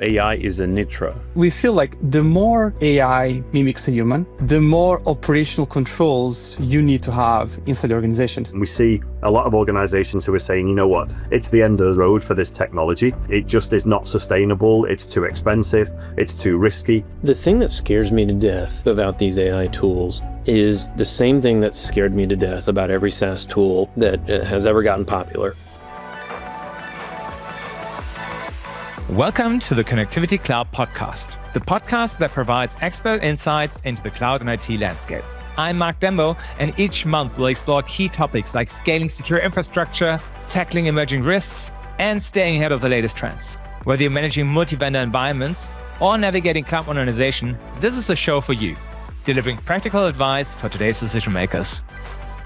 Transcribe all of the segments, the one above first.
AI is a nitra. We feel like the more AI mimics a human, the more operational controls you need to have inside the organization. We see a lot of organizations who are saying, you know what, it's the end of the road for this technology. It just is not sustainable. It's too expensive. It's too risky. The thing that scares me to death about these AI tools is the same thing that scared me to death about every SaaS tool that has ever gotten popular. Welcome to the Connectivity Cloud Podcast, the podcast that provides expert insights into the cloud and IT landscape. I'm Mark Dembo, and each month we'll explore key topics like scaling secure infrastructure, tackling emerging risks, and staying ahead of the latest trends. Whether you're managing multi-vendor environments or navigating cloud modernization, this is the show for you, delivering practical advice for today's decision makers.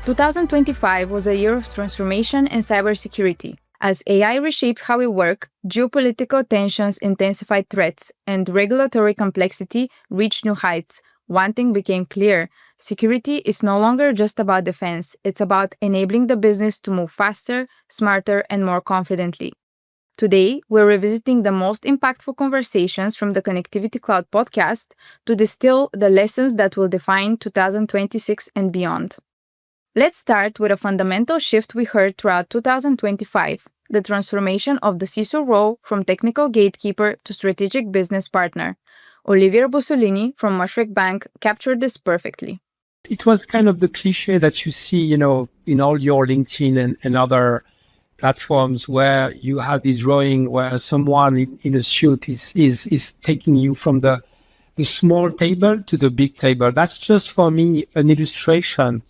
2025 was a year of transformation in cybersecurity. As AI reshaped how we work, geopolitical tensions intensified threats, and regulatory complexity reached new heights. One thing became clear: security is no longer just about defense, it's about enabling the business to move faster, smarter, and more confidently. Today, we're revisiting the most impactful conversations from the Connectivity Cloud podcast to distill the lessons that will define 2026 and beyond. Let's start with a fundamental shift we heard throughout 2025, the transformation of the CISO role from technical gatekeeper to strategic business partner. Olivier Bussolini from Mushreq Bank captured this perfectly. It was kind of the cliche that you see, in all your LinkedIn and other platforms where you have this drawing where someone in a suit is taking you from the small table to the big table. That's just for me an illustration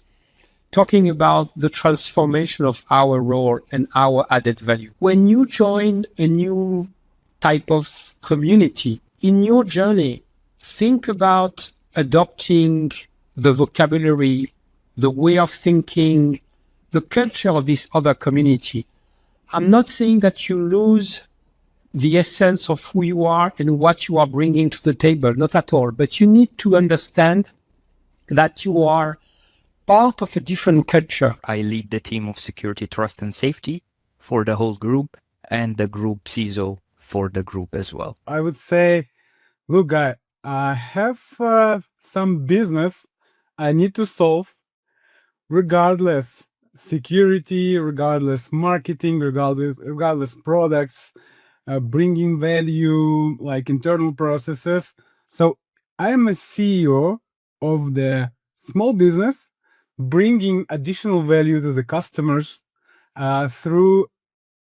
talking about the transformation of our role and our added value. When you join a new type of community, in your journey, think about adopting the vocabulary, the way of thinking, the culture of this other community. I'm not saying that you lose the essence of who you are and what you are bringing to the table, not at all, but you need to understand that you are part of a different culture. I lead the team of security, trust, and safety for the whole group, and the group CISO for the group as well. I would say, look, I have some business I need to solve, regardless security, regardless marketing, regardless products, bringing value, like internal processes. So I'm a CEO of the small business, bringing additional value to the customers through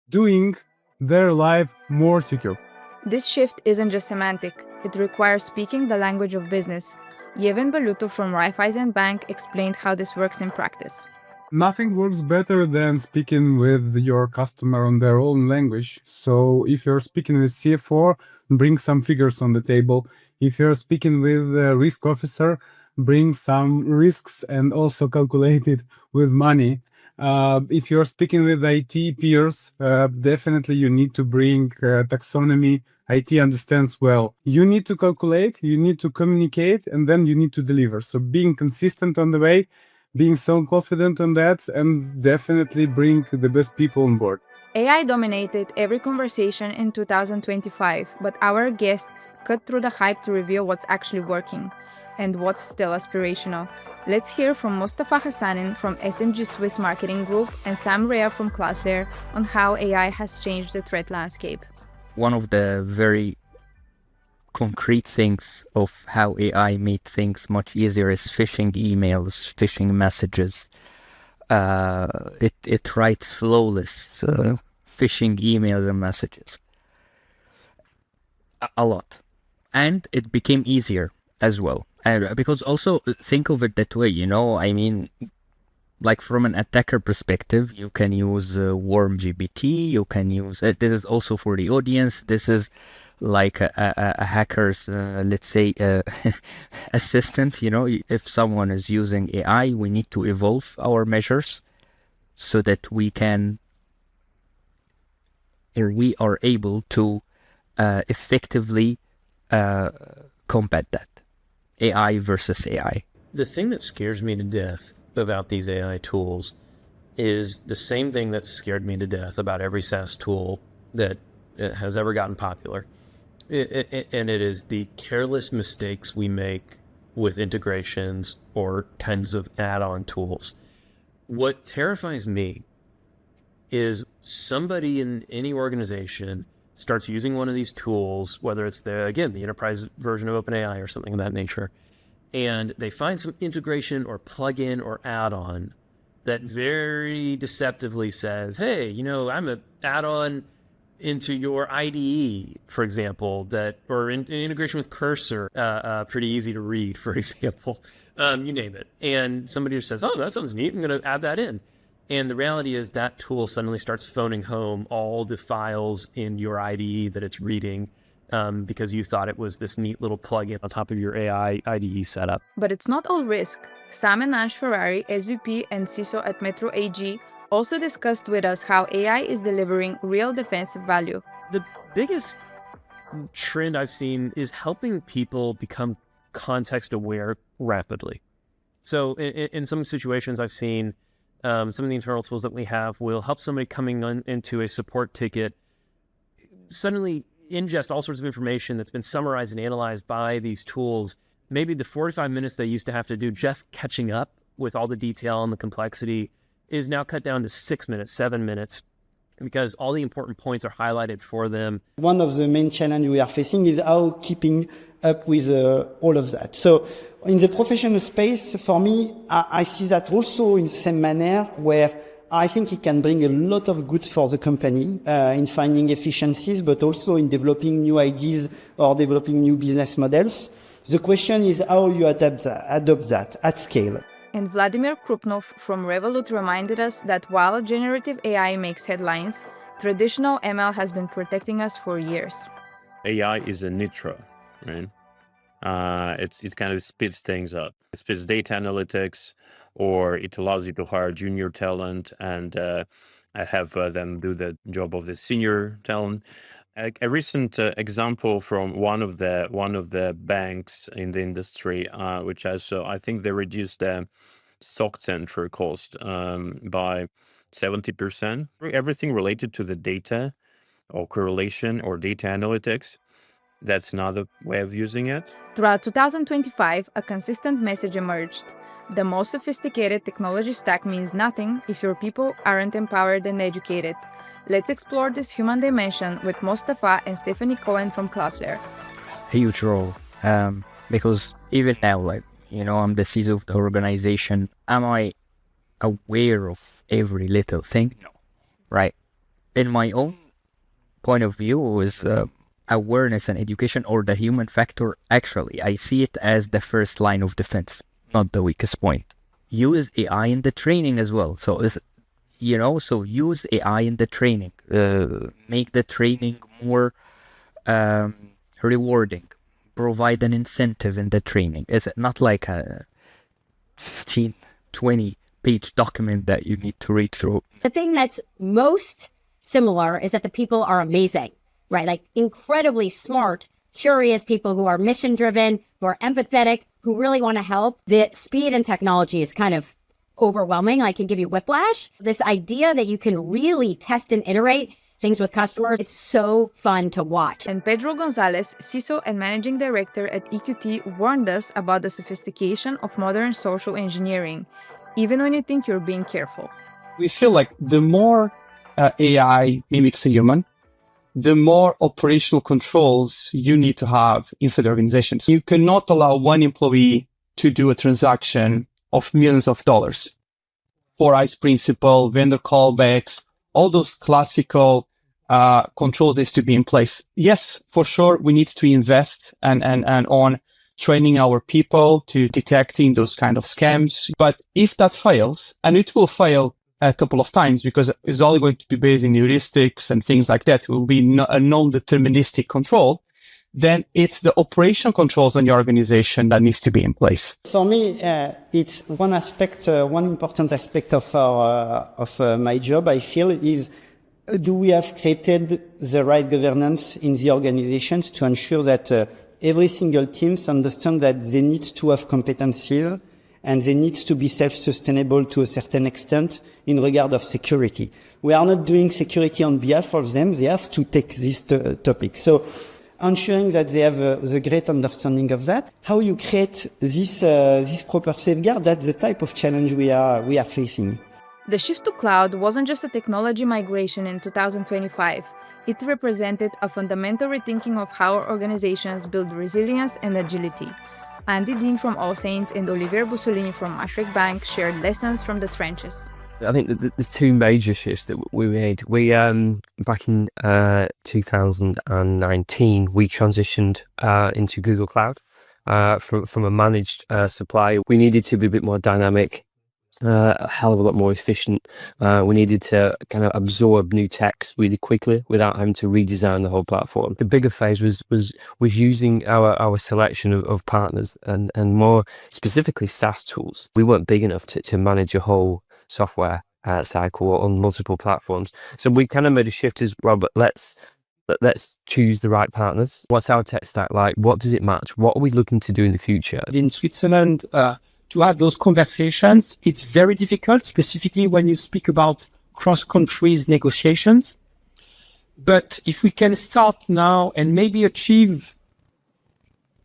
doing their life more secure. This shift isn't just semantic, it requires speaking the language of business. Yevhen Baluto from Raiffeisen Bank explained how this works in practice. Nothing works better than speaking with your customer on their own language. So if you're speaking with CFO, bring some figures on the table. If you're speaking with a risk officer, bring some risks and also calculate it with money. If you're speaking with IT peers, definitely you need to bring taxonomy. IT understands well. You need to calculate, you need to communicate, and then you need to deliver. So being consistent on the way, being so confident on that, and definitely bring the best people on board. AI dominated every conversation in 2025, but our guests cut through the hype to reveal what's actually working and what's still aspirational. Let's hear from Mustafa Hassanin from SMG Swiss Marketing Group and Sam Rea from Cloudflare on how AI has changed the threat landscape. One of the very concrete things of how AI made things much easier is phishing emails, phishing messages. It writes flawless phishing emails and messages. A lot. And it became easier as well. Because also think of it that way, like from an attacker perspective, you can use WormGPT, you can use, this is also for the audience, this is like a hacker's, let's say, assistant, if someone is using AI, we need to evolve our measures so that we are able to effectively combat that. AI versus AI. The thing that scares me to death about these AI tools is the same thing that scared me to death about every SaaS tool that has ever gotten popular. And it is the careless mistakes we make with integrations or kinds of add-on tools. What terrifies me is somebody in any organization starts using one of these tools, whether it's the enterprise version of OpenAI or something of that nature, and they find some integration or plugin or add-on that very deceptively says, hey, I'm an add-on into your IDE, for example, or in integration with Cursor, pretty easy to read, for example, you name it. And somebody just says, oh, that sounds neat, I'm going to add that in. And the reality is that tool suddenly starts phoning home all the files in your IDE that it's reading because you thought it was this neat little plugin on top of your AI IDE setup. But it's not all risk. Sam and Ansh Ferrari, SVP and CISO at Metro AG, also discussed with us how AI is delivering real defensive value. The biggest trend I've seen is helping people become context aware rapidly. So in some situations I've seen some of the internal tools that we have will help somebody coming into a support ticket suddenly ingest all sorts of information that's been summarized and analyzed by these tools. Maybe the 45 minutes they used to have to do just catching up with all the detail and the complexity is now cut down to 6 minutes, 7 minutes, because all the important points are highlighted for them. One of the main challenges we are facing is how keeping up with all of that. So in the professional space, for me, I see that also in the same manner where I think it can bring a lot of good for the company in finding efficiencies, but also in developing new ideas or developing new business models. The question is how you adopt that at scale. And Vladimir Krupnov from Revolut reminded us that while generative AI makes headlines, traditional ML has been protecting us for years. AI is a nitro, right? It kind of speeds things up. It speeds data analytics, or it allows you to hire junior talent and have them do the job of the senior talent. A recent example from one of the banks in the industry, which I think they reduced the SOC center cost by 70%. Everything related to the data or correlation or data analytics, that's another way of using it. Throughout 2025, a consistent message emerged. The most sophisticated technology stack means nothing if your people aren't empowered and educated. Let's explore this human dimension with Mostafa and Stephanie Cohen from Cloudflare. Huge role, because even now, I'm the CISO of the organization. Am I aware of every little thing? No, right? In my own point of view is awareness and education, or the human factor. Actually, I see it as the first line of defense, not the weakest point. Use AI in the training as well. So use AI in the training, make the training more rewarding, provide an incentive in the training. It's not like a 15, 20 page document that you need to read through. The thing that's most similar is that the people are amazing, right? Like incredibly smart, curious people who are mission driven, who are empathetic, who really want to help. The speed and technology is kind of overwhelming. I can give you whiplash. This idea that you can really test and iterate things with customers, it's so fun to watch. And Pedro Gonzalez, CISO and Managing Director at EQT, warned us about the sophistication of modern social engineering, even when you think you're being careful. We feel like the more AI mimics a human, the more operational controls you need to have inside the organizations. You cannot allow one employee to do a transaction of millions of dollars. 4ICE principle, vendor callbacks, all those classical control needs to be in place. Yes, for sure, we need to invest and on training our people to detecting those kind of scams. But if that fails, and it will fail a couple of times because it's all going to be based in heuristics and things like that, it will be a non-deterministic control, then it's the operational controls on your organization that needs to be in place. For me, it's one aspect, one important aspect of my job, I feel, is do we have created the right governance in the organizations to ensure that every single team understands that they need to have competencies and they need to be self-sustainable to a certain extent in regard of security. We are not doing security on behalf of them. They have to take this topic. So ensuring that they have the great understanding of that. How you create this proper safeguard, that's the type of challenge we are facing. The shift to cloud wasn't just a technology migration in 2025. It represented a fundamental rethinking of how organizations build resilience and agility. Andy Dean from All Saints and Olivier Bussolini from Maastricht Bank shared lessons from the trenches. I think that there's two major shifts that we made. We back in 2019, we transitioned into Google Cloud from a managed supply. We needed to be a bit more dynamic, a hell of a lot more efficient. We needed to kind of absorb new techs really quickly without having to redesign the whole platform. The bigger phase was using our selection of partners and more specifically SaaS tools. We weren't big enough to manage a whole software cycle on multiple platforms. So we kind of made a shift as well, but let's choose the right partners. What's our tech stack like? What does it match? What are we looking to do in the future? In Switzerland, to have those conversations, it's very difficult, specifically when you speak about cross-countries negotiations. But if we can start now and maybe achieve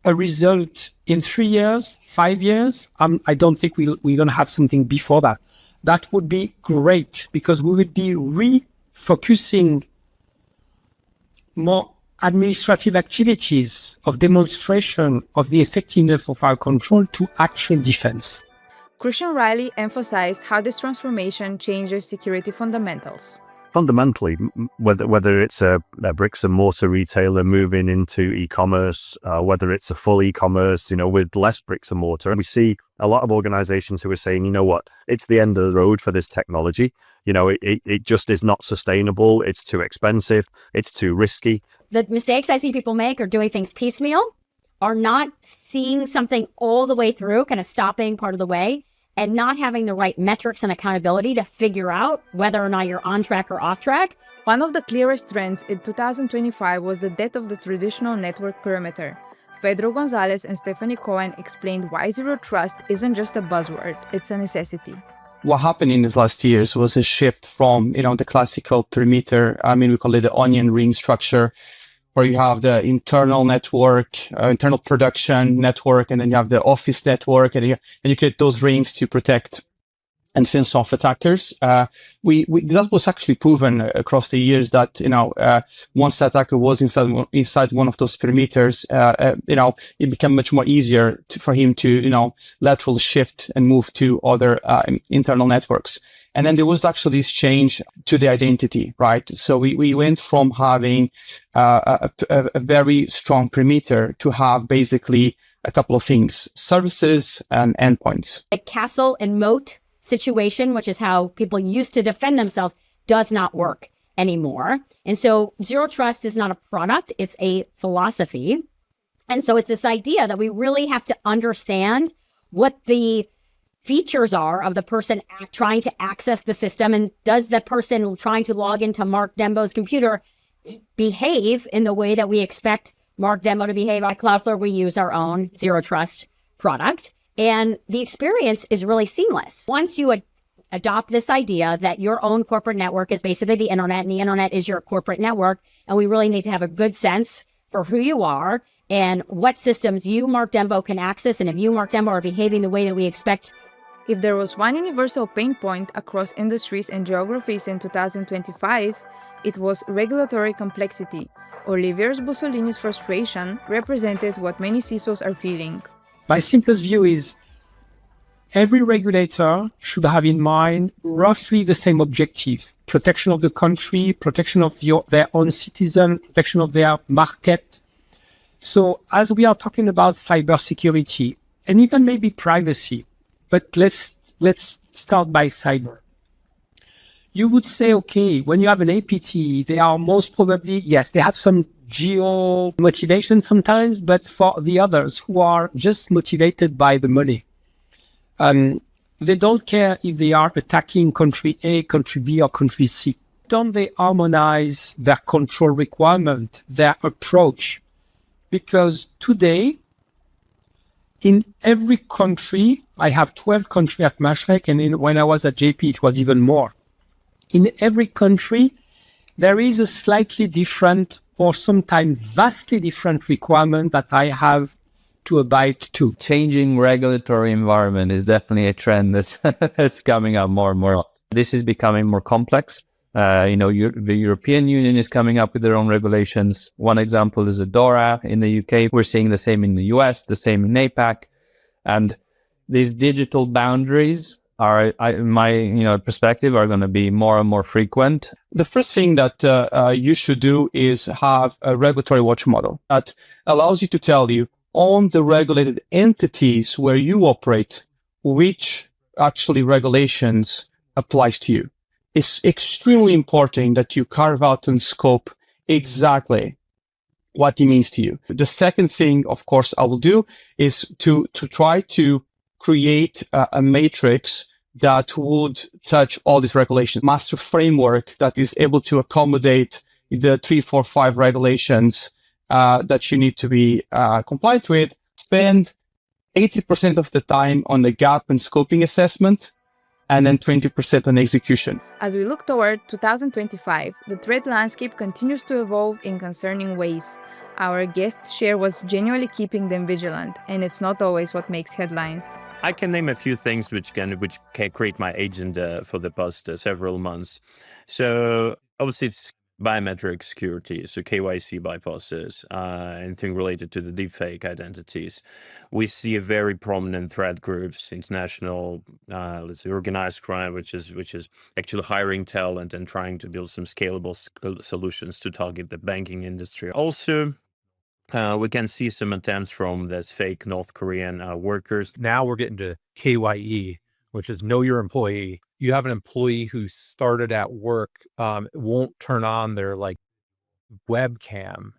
a result in 3 years, 5 years, I don't think we're going to have something before that. That would be great because we would be refocusing more administrative activities of demonstration of the effectiveness of our control to actual defense. Christian Riley emphasized how this transformation changes security fundamentals. Fundamentally, whether it's a bricks and mortar retailer moving into e-commerce, whether it's a full e-commerce, with less bricks and mortar, and we see a lot of organizations who are saying, you know what, it's the end of the road for this technology. It just is not sustainable. It's too expensive. It's too risky. The mistakes I see people make are doing things piecemeal, are not seeing something all the way through, kind of stopping part of the way, and not having the right metrics and accountability to figure out whether or not you're on track or off track. One of the clearest trends in 2025 was the death of the traditional network perimeter. Pedro Gonzalez and Stephanie Cohen explained why Zero Trust isn't just a buzzword, it's a necessity. What happened in these last years was a shift from, the classical perimeter. we call it the onion ring structure, where you have the internal network, internal production network, and then you have the office network, and you create those rings to protect and fence off attackers. That was actually proven across the years that, once the attacker was inside one of those perimeters, it became much more easier for him to, lateral shift and move to other internal networks. And then there was actually this change to the identity, right? So we went from having a very strong perimeter to have basically a couple of things: services and endpoints. A castle and moat situation, which is how people used to defend themselves, does not work anymore. And so Zero Trust is not a product, it's a philosophy. And so it's this idea that we really have to understand what the features are of the person trying to access the system, and does the person trying to log into Mark Dembo's computer behave in the way that we expect Mark Dembo to behave. At Cloudflare, we use our own Zero Trust product, and the experience is really seamless. Once you adopt this idea that your own corporate network is basically the internet, and the internet is your corporate network, and we really need to have a good sense for who you are and what systems you, Mark Dembo, can access, and if you, Mark Dembo, are behaving the way that we expect. If there was one universal pain point across industries and geographies in 2025, it was regulatory complexity. Olivier Bussolini's frustration represented what many CISOs are feeling. My simplest view is every regulator should have in mind roughly the same objective: protection of the country, protection of their own citizen, protection of their market. So as we are talking about cybersecurity and even maybe privacy, but let's start by cyber. You would say, okay, when you have an APT, they are most probably, yes, they have some geo motivation sometimes, but for the others who are just motivated by the money, they don't care if they are attacking country A, country B, or country C. Don't they harmonize their control requirement, their approach? Because today, in every country, I have 12 countries at Maastricht, and when I was at JP, it was even more. In every country, there is a slightly different or sometimes vastly different requirement that I have to abide to. Changing regulatory environment is definitely a trend that's that's coming up more and more. This is becoming more complex. The European Union is coming up with their own regulations. One example is DORA in the UK. We're seeing the same in the US, the same in APAC. And these digital boundaries are, in my perspective, are going to be more and more frequent. The first thing that you should do is have a regulatory watch model that allows you to tell you on the regulated entities where you operate, which actually regulations applies to you. It's extremely important that you carve out and scope exactly what it means to you. The second thing, of course, I will do is to try to create a matrix that would touch all these regulations, master framework that is able to accommodate the 3, 4, 5 regulations that you need to be compliant with. Spend 80% of the time on the gap and scoping assessment, and then 20% on execution. As we look toward 2025, the threat landscape continues to evolve in concerning ways. Our guests share what's genuinely keeping them vigilant, and it's not always what makes headlines. I can name a few things which can create my agenda for the past several months. So obviously it's biometric security, so KYC bypasses, anything related to the deepfake identities. We see a very prominent threat groups, international, let's say organized crime, which is actually hiring talent and trying to build some scalable solutions to target the banking industry. Also, we can see some attempts from this fake North Korean workers. Now we're getting to KYE, which is know your employee. You have an employee who started at work, won't turn on their webcam.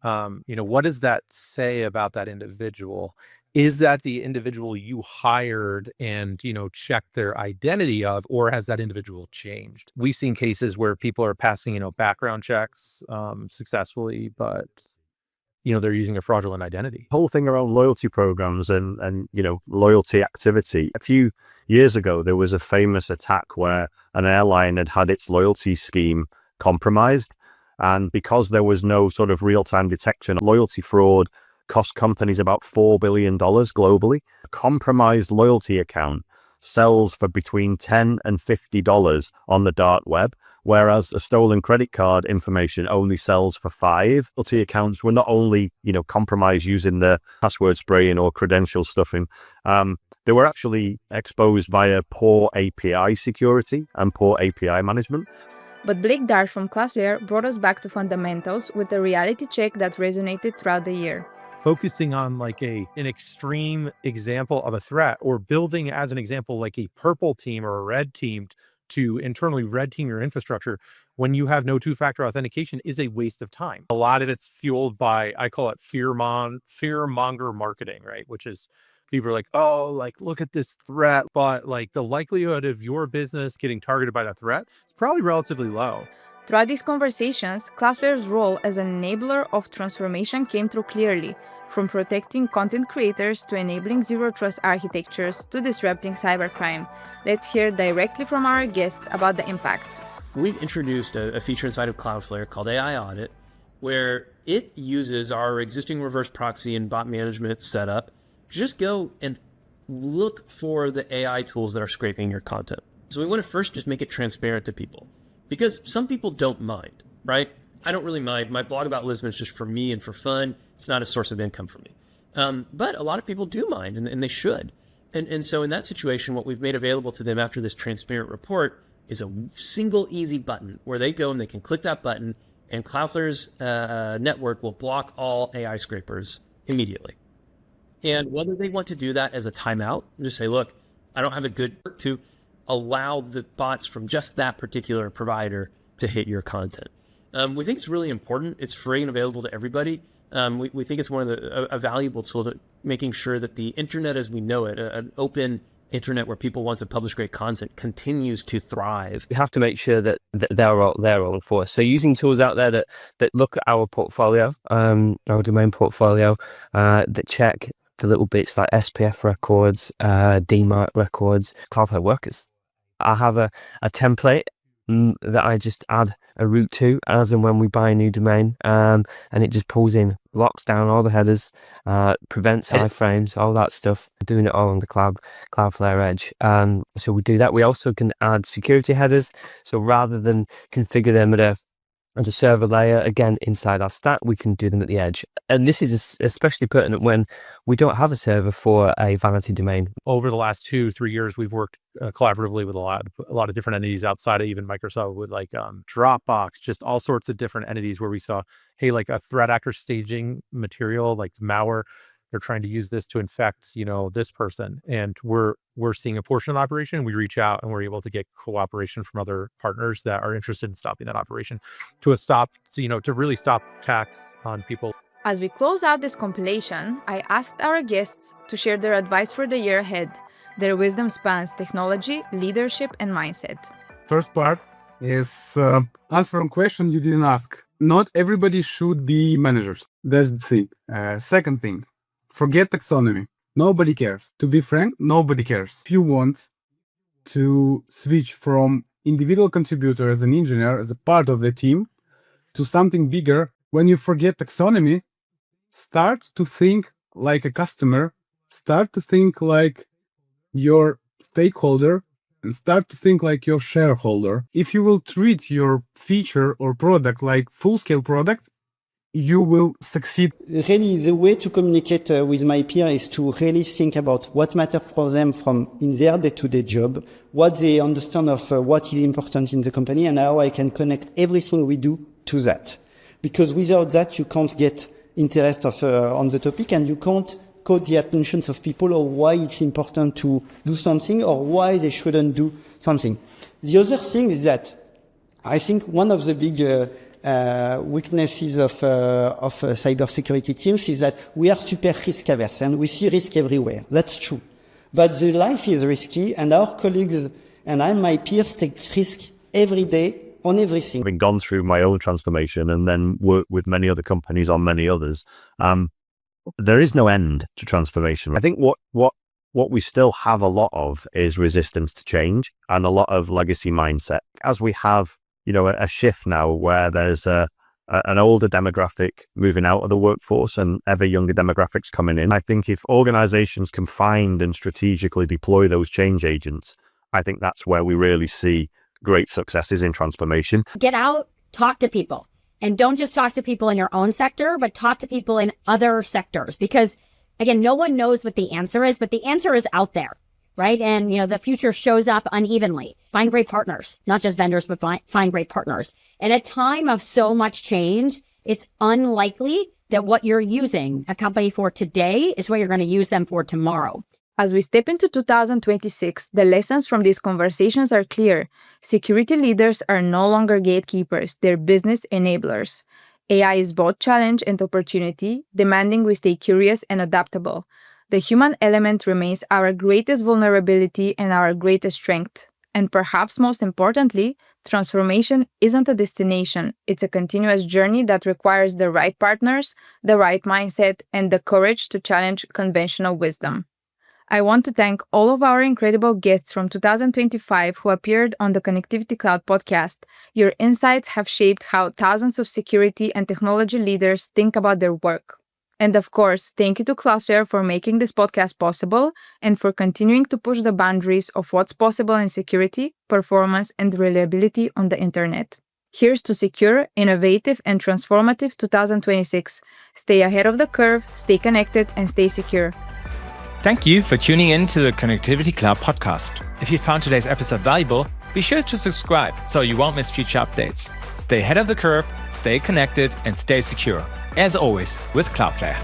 What does that say about that individual? Is that the individual you hired and, checked their identity of, or has that individual changed? We've seen cases where people are passing, background checks successfully, but they're using a fraudulent identity. The whole thing around loyalty programs and loyalty activity. A few years ago, there was a famous attack where an airline had its loyalty scheme compromised. And because there was no sort of real-time detection, loyalty fraud cost companies about $4 billion globally. A compromised loyalty account sells for between $10 and $50 on the dark web, whereas a stolen credit card information only sells for $5. Loyalty accounts were not only, compromised using the password spraying or credential stuffing, they were actually exposed via poor API security and poor API management. But Blake Darsh from Cloudflare brought us back to fundamentals with a reality check that resonated throughout the year. Focusing on an extreme example of a threat, or building as an example like a purple team or a red team to internally red team your infrastructure when you have no two-factor authentication is a waste of time. A lot of it's fueled by, I call it fear-monger marketing, right? Which is people are like, oh, look at this threat, but the likelihood of your business getting targeted by that threat is probably relatively low. Throughout these conversations, Cloudflare's role as an enabler of transformation came through clearly, from protecting content creators to enabling zero-trust architectures to disrupting cybercrime. Let's hear directly from our guests about the impact. We've introduced a feature inside of Cloudflare called AI Audit, where it uses our existing reverse proxy and bot management setup to just go and look for the AI tools that are scraping your content. So we want to first just make it transparent to people, because some people don't mind, right? I don't really mind. My blog about Lisbon is just for me and for fun. It's not a source of income for me. But a lot of people do mind, and they should. And so in that situation, what we've made available to them after this transparent report is a single easy button where they go and they can click that button, and Cloudflare's network will block all AI scrapers immediately. And whether they want to do that as a timeout, just say, look, I don't have a good to allow the bots from just that particular provider to hit your content. We think it's really important. It's free and available to everybody. We think it's one of a valuable tool to making sure that the internet as we know it, an open internet where people want to publish great content, continues to thrive. We have to make sure that they're all for us. So using tools out there that look at our portfolio, our domain portfolio, that check the little bits like SPF records, DMARC records, Cloudflare workers. I have a template that I just add a route to as and when we buy a new domain, and it just pulls in, locks down all the headers, prevents iframes, all that stuff, doing it all on the Cloudflare Edge. And so we do that. We also can add security headers. So rather than configure them at a server layer, again, inside our stack, we can do them at the edge. And this is especially pertinent when we don't have a server for a vanity domain. Over the last 2-3 years, we've worked collaboratively with a lot of different entities outside of even Microsoft, with like Dropbox, just all sorts of different entities where we saw, hey, like a threat actor staging material, like malware, they're trying to use this to infect, this person. And we're seeing a portion of the operation. We reach out and we're able to get cooperation from other partners that are interested in stopping that operation to really stop attacks on people. As we close out this compilation, I asked our guests to share their advice for the year ahead. Their wisdom spans technology, leadership, and mindset. First part is answering a question you didn't ask. Not everybody should be managers. That's the thing. Second thing, forget taxonomy. Nobody cares. To be frank, nobody cares. If you want to switch from individual contributor as an engineer, as a part of the team, to something bigger, when you forget taxonomy, start to think like a customer, start to think like your stakeholder, and start to think like your shareholder. If you will treat your feature or product like full-scale product, you will succeed. Really, the way to communicate with my peer is to really think about what matters for them from in their day-to-day job, what they understand of what is important in the company, and how I can connect everything we do to that. Because without that, you can't get interest on the topic, and you can't caught the attention of people or why it's important to do something or why they shouldn't do something. The other thing is that I think one of the big weaknesses of cybersecurity teams is that we are super risk averse and we see risk everywhere. That's true. But the life is risky, and our colleagues and my peers take risk every day on everything. Having gone through my own transformation and then worked with many other companies on many others, there is no end to transformation. I think what we still have a lot of is resistance to change and a lot of legacy mindset. As we have, a shift now where there's an older demographic moving out of the workforce and ever younger demographics coming in. I think if organizations can find and strategically deploy those change agents, I think that's where we really see great successes in transformation. Get out, talk to people. And don't just talk to people in your own sector, but talk to people in other sectors. Because again, no one knows what the answer is, but the answer is out there, right? And the future shows up unevenly. Find great partners, not just vendors, but find great partners. In a time of so much change, it's unlikely that what you're using a company for today is what you're going to use them for tomorrow. As we step into 2026, the lessons from these conversations are clear. Security leaders are no longer gatekeepers, they're business enablers. AI is both challenge and opportunity, demanding we stay curious and adaptable. The human element remains our greatest vulnerability and our greatest strength. And perhaps most importantly, transformation isn't a destination. It's a continuous journey that requires the right partners, the right mindset, and the courage to challenge conventional wisdom. I want to thank all of our incredible guests from 2025 who appeared on the Connectivity Cloud podcast. Your insights have shaped how thousands of security and technology leaders think about their work. And of course, thank you to Cloudflare for making this podcast possible and for continuing to push the boundaries of what's possible in security, performance, and reliability on the internet. Here's to secure, innovative, and transformative 2026. Stay ahead of the curve, stay connected, and stay secure. Thank you for tuning in to the Connectivity Cloud podcast. If you found today's episode valuable, be sure to subscribe so you won't miss future updates. Stay ahead of the curve, stay connected, and stay secure. As always, with Cloudflare.